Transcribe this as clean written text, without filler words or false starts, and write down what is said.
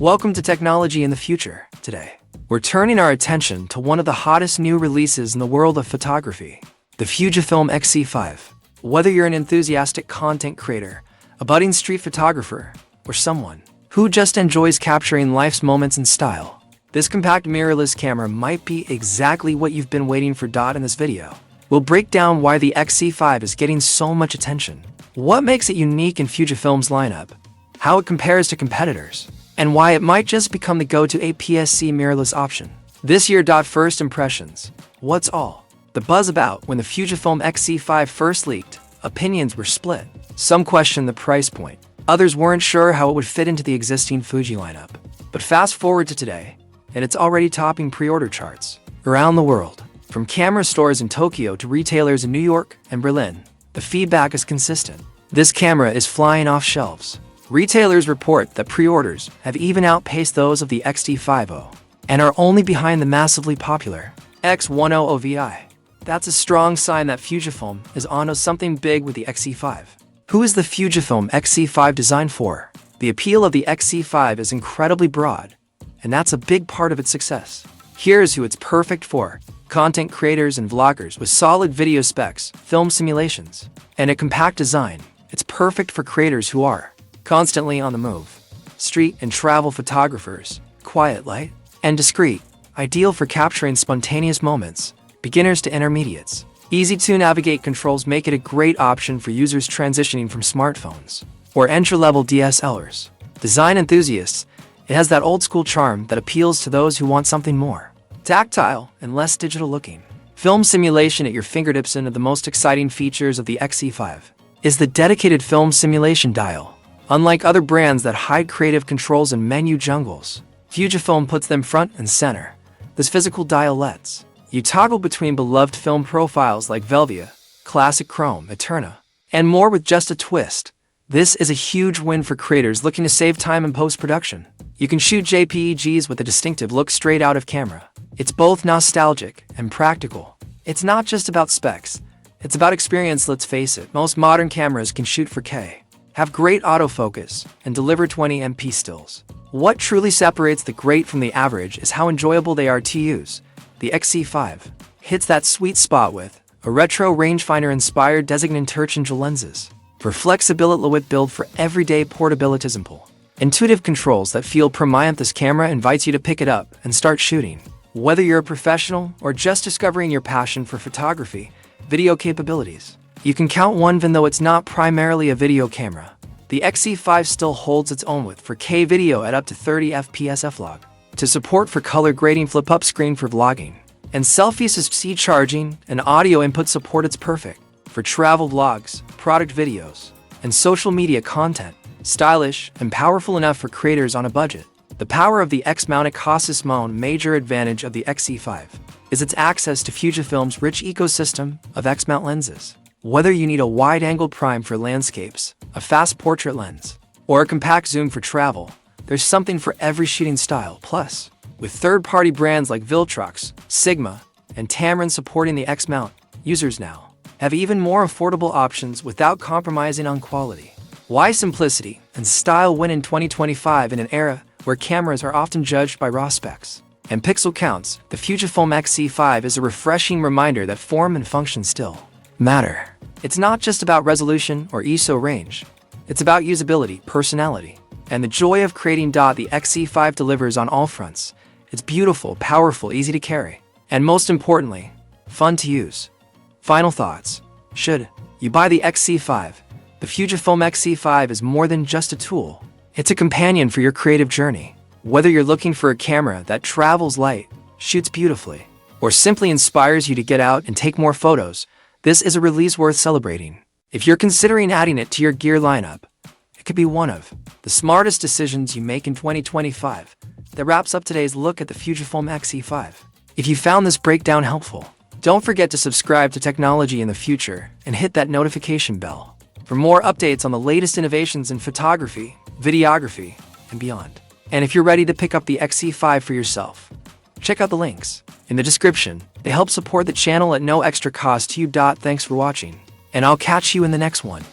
Welcome to Technology in the Future. Today, we're turning our attention to one of the hottest new releases in the world of photography, the Fujifilm X-E5. Whether you're an enthusiastic content creator, a budding street photographer, or someone who just enjoys capturing life's moments in style, this compact mirrorless camera might be exactly what you've been waiting for. In this video, we'll break down why the X-E5 is getting so much attention, what makes it unique in Fujifilm's lineup, how it compares to competitors, and why it might just become the go-to APS-C mirrorless option. This year. First impressions. What's all the buzz about? When the Fujifilm X-E5 first leaked, opinions were split. Some questioned the price point. Others weren't sure how it would fit into the existing Fuji lineup. But fast forward to today, and it's already topping pre-order charts around the world. From camera stores in Tokyo to retailers in New York and Berlin, the feedback is consistent. This camera is flying off shelves. Retailers report that pre-orders have even outpaced those of the X-T5 and are only behind the massively popular X-10 Vi. That's a strong sign that Fujifilm is onto something big with the X-E5. Who is the Fujifilm X-E5 designed for? The appeal of the X-E5 is incredibly broad, and that's a big part of its success. Here's who it's perfect for: content creators and vloggers with solid video specs, film simulations, and a compact design. It's perfect for creators who are constantly on the move. Street and travel photographers, quiet, light, and discreet, ideal for capturing spontaneous moments. Beginners to intermediates, easy to navigate controls make it a great option for users transitioning from smartphones or entry-level DSLRs. Design enthusiasts, it has that old-school charm that appeals to those who want something more tactile and less digital-looking. Film simulation at your fingertips. One of the most exciting features of the X-E5 is the dedicated film simulation dial. Unlike other brands that hide creative controls in menu jungles, Fujifilm puts them front and center. This physical dial lets you toggle between beloved film profiles like Velvia, Classic Chrome, Eterna, and more with just a twist. This is a huge win for creators looking to save time in post-production. You can shoot JPEGs with a distinctive look straight out of camera. It's both nostalgic and practical. It's not just about specs, it's about experience. Let's face it, most modern cameras can shoot 4K, have great autofocus, and deliver 20MP stills. What truly separates the great from the average is how enjoyable they are to use. The X-E5 hits that sweet spot with a retro rangefinder-inspired designated terch-angel lenses for flexibility built for everyday portability. Simple, intuitive controls that feel premium. This camera invites you to pick it up and start shooting. Whether you're a professional or just discovering your passion for photography, video capabilities, you can count one. Even though it's not primarily a video camera, the X-E5 still holds its own with 4K video at up to 30 FPS f-log, to support for color grading, flip-up screen for vlogging, and selfie-assist charging and audio input support. It's perfect for travel vlogs, product videos, and social media content. Stylish and powerful enough for creators on a budget. The power of the X-mounted Casus Mount. Major advantage of the X-E5 is its access to Fujifilm's rich ecosystem of X-mount lenses. Whether you need a wide-angle prime for landscapes, a fast portrait lens, or a compact zoom for travel, there's something for every shooting style. Plus, with third-party brands like Viltrox, Sigma, and Tamron supporting the X-mount, users now have even more affordable options without compromising on quality. Why simplicity and style win in 2025? In an era where cameras are often judged by raw specs and pixel counts, the Fujifilm X-E5 is a refreshing reminder that form and function still matter. It's not just about resolution or ISO range. It's about usability, personality, and the joy of creating. The X-E5 delivers on all fronts. It's beautiful, powerful, easy to carry, and most importantly, fun to use. Final thoughts. Should you buy the X-E5? The Fujifilm X-E5 is more than just a tool. It's a companion for your creative journey. Whether you're looking for a camera that travels light, shoots beautifully, or simply inspires you to get out and take more photos, this is a release worth celebrating. If you're considering adding it to your gear lineup, it could be one of the smartest decisions you make in 2025. That wraps up today's look at the Fujifilm X-E5. If you found this breakdown helpful, don't forget to subscribe to Technology in the Future and hit that notification bell for more updates on the latest innovations in photography, videography, and beyond. And if you're ready to pick up the X-E5 for yourself, check out the links in the description. They help support the channel at no extra cost to you. Thanks for watching, and I'll catch you in the next one.